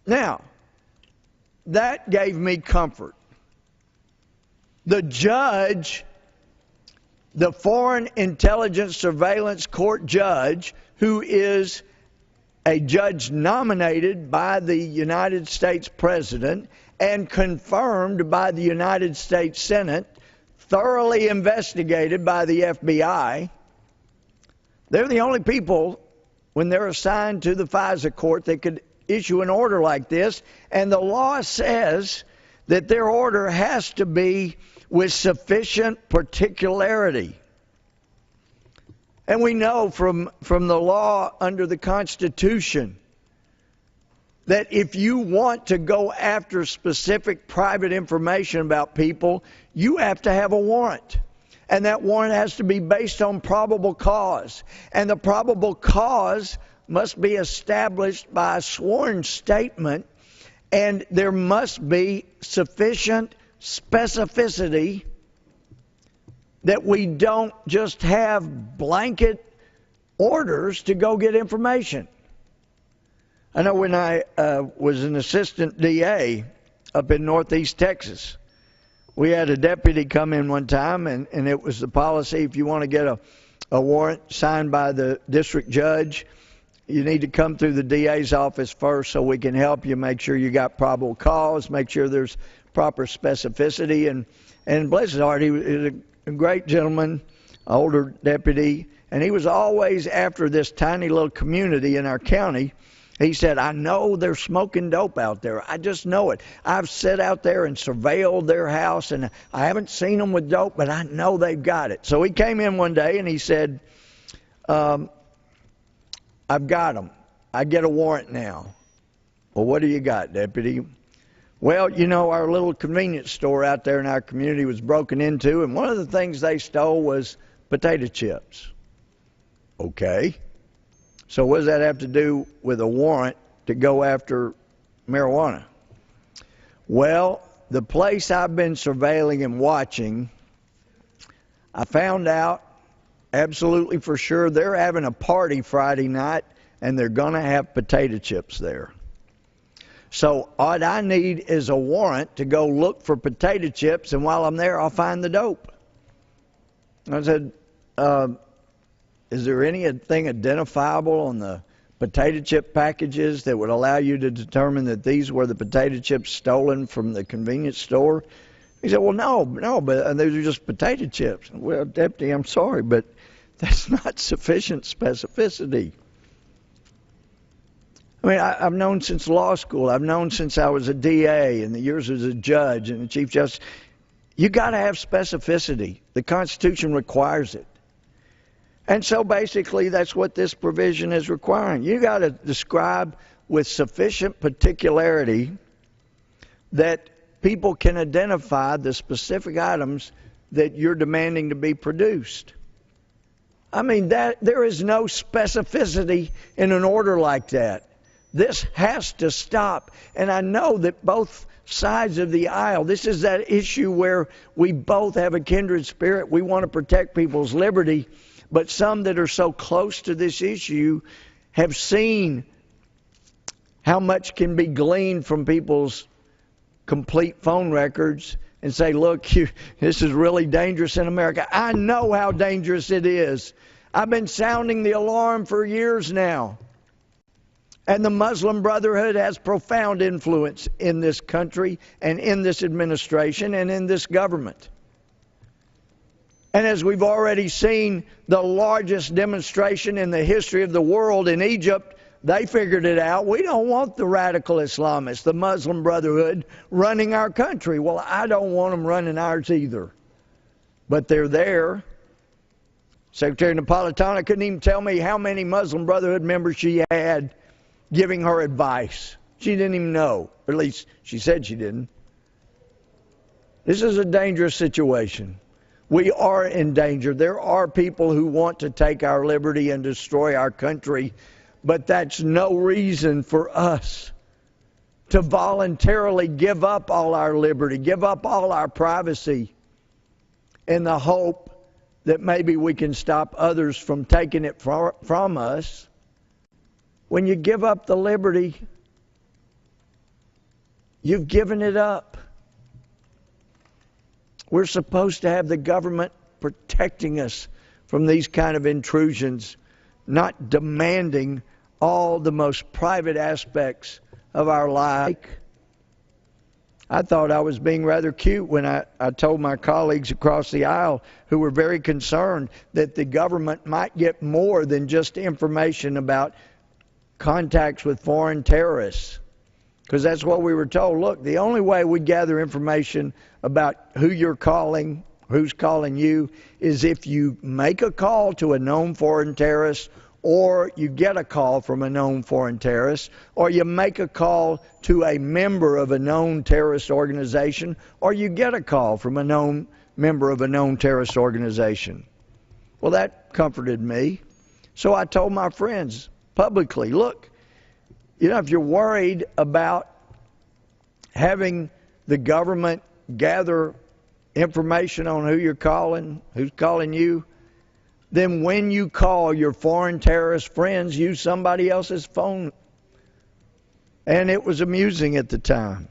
Now, that gave me comfort. The judge, the Foreign Intelligence Surveillance Court judge, who is a judge nominated by the United States President and confirmed by the United States Senate, thoroughly investigated by the FBI, they're the only people, when they're assigned to the FISA court, that could issue an order like this. And the law says that their order has to be with sufficient particularity. And we know from the law under the Constitution that if you want to go after specific private information about people, you have to have a warrant. And that warrant has to be based on probable cause. And the probable cause must be established by a sworn statement, and there must be sufficient specificity that we don't just have blanket orders to go get information. I know when I was an assistant DA up in Northeast Texas, we had a deputy come in one time, and it was the policy, if you want to get a warrant signed by the district judge, you need to come through the DA's office first so we can help you make sure you got probable cause, make sure there's proper specificity. And bless his heart, he was a great gentleman, older deputy, and he was always after this tiny little community in our county. He said, I know they're smoking dope out there. I just know it. I've sat out there and surveilled their house, and I haven't seen them with dope, but I know they've got it. So he came in one day, and he said, I've got them. I get a warrant now. Well, what do you got, deputy? Well, you know, our little convenience store out there in our community was broken into, and one of the things they stole was potato chips. Okay. So what does that have to do with a warrant to go after marijuana? Well, the place I've been surveilling and watching, I found out absolutely for sure they're having a party Friday night, and they're going to have potato chips there. So all I need is a warrant to go look for potato chips, and while I'm there, I'll find the dope. I said, is there anything identifiable on the potato chip packages that would allow you to determine that these were the potato chips stolen from the convenience store? He said, well, no, but these are just potato chips. Well, Deputy, I'm sorry, but that's not sufficient specificity. I mean, I've known since law school. I've known since I was a DA and the years as a judge and a Chief Justice. You got to have specificity. The Constitution requires it. And so basically that's what this provision is requiring. You got to describe with sufficient particularity that people can identify the specific items that you're demanding to be produced. I mean, there is no specificity in an order like that. This has to stop. And I know that both sides of the aisle, this is that issue where we both have a kindred spirit. We want to protect people's liberty. But some that are so close to this issue have seen how much can be gleaned from people's complete phone records and say, look, this is really dangerous in America. I know how dangerous it is. I've been sounding the alarm for years now. And the Muslim Brotherhood has profound influence in this country and in this administration and in this government. And as we've already seen, the largest demonstration in the history of the world in Egypt, they figured it out. We don't want the radical Islamists, the Muslim Brotherhood, running our country. Well, I don't want them running ours either. But they're there. Secretary Napolitano couldn't even tell me how many Muslim Brotherhood members she had giving her advice. She didn't even know. Or at least she said she didn't. This is a dangerous situation. We are in danger. There are people who want to take our liberty and destroy our country, but that's no reason for us to voluntarily give up all our liberty, give up all our privacy in the hope that maybe we can stop others from taking it from us. When you give up the liberty, You've given it up. We're supposed to have the government protecting us from these kind of intrusions, not demanding all the most private aspects of our life. I thought I was being rather cute when I told my colleagues across the aisle who were very concerned that the government might get more than just information about contacts with foreign terrorists. Because that's what we were told. Look, the only way we gather information about who you're calling, who's calling you, is if you make a call to a known foreign terrorist, or you get a call from a known foreign terrorist, or you make a call to a member of a known terrorist organization, or you get a call from a known member of a known terrorist organization. Well, that comforted me. So I told my friends publicly, look, if you're worried about having the government gather information on who you're calling, who's calling you, then when you call your foreign terrorist friends, use somebody else's phone. And it was amusing at the time.